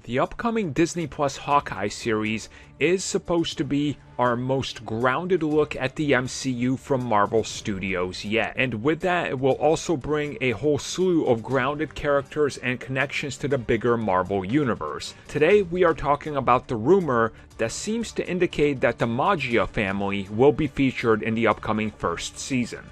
The upcoming Disney Plus Hawkeye series is supposed to be our most grounded look at the MCU from Marvel Studios yet. And with that, it will also bring a whole slew of grounded characters and connections to the bigger Marvel universe. Today, we are talking about the rumor that seems to indicate that the Maggia family will be featured in the upcoming first season.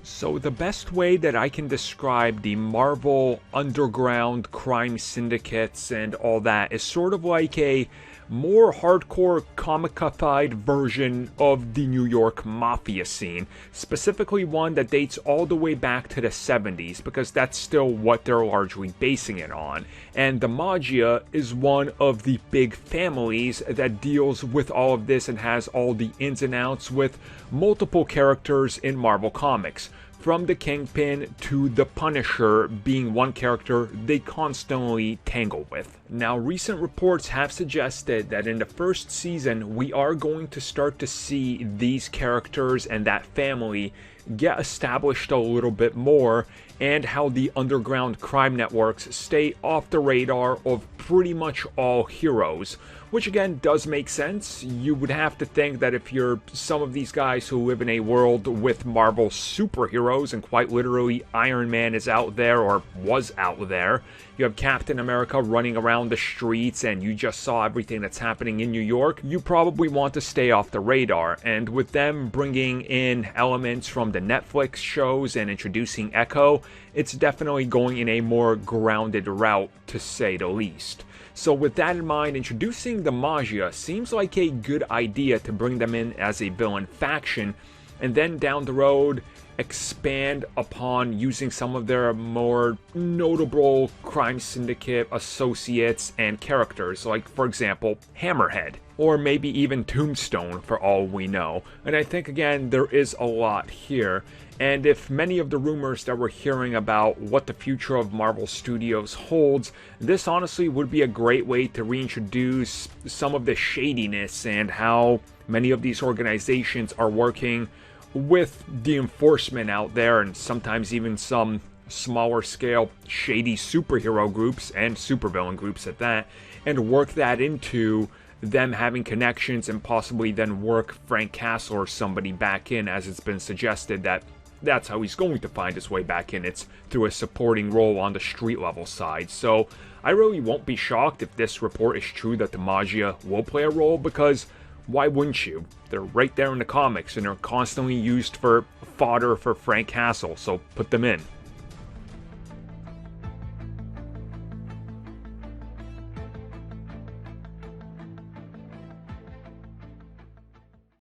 So the best way that I can describe the Marvel underground crime syndicates and all that is sort of like a more hardcore comic-ified version of the New York mafia scene, specifically one that dates all the way back to the 70s, because that's still what they're largely basing it on. And the Maggia is one of the big families that deals with all of this and has all the ins and outs with multiple characters in Marvel Comics. From the Kingpin to the Punisher being one character they constantly tangle with. Now, recent reports have suggested that in the first season, we are going to start to see these characters and that family get established a little bit more, and how the underground crime networks stay off the radar of pretty much all heroes. Which again does make sense. You would have to think that if you're some of these guys who live in a world with Marvel superheroes, and quite literally Iron Man is out there or was out there, you have Captain America running around the streets, and you just saw everything that's happening in New York, you probably want to stay off the radar. And with them bringing in elements from the Netflix shows and introducing Echo, it's definitely going in a more grounded route, to say the least. So with that in mind, introducing the Maggia seems like a good idea to bring them in as a villain faction, and then down the road expand upon using some of their more notable crime syndicate associates and characters, like for example Hammerhead, or maybe even Tombstone for all we know. And I think again there is a lot here. And if many of the rumors that we're hearing about what the future of Marvel Studios holds, this honestly would be a great way to reintroduce some of the shadiness and how many of these organizations are working with the enforcement out there, and sometimes even some smaller scale shady superhero groups and supervillain groups at that, and work that into them having connections and possibly then work Frank Castle or somebody back in, as it's been suggested that that's how he's going to find his way back in. It's through a supporting role on the street level side. So I really won't be shocked if this report is true that the Maggia will play a role, because why wouldn't you? They're right there in the comics and they're constantly used for fodder for Frank Castle, so put them in.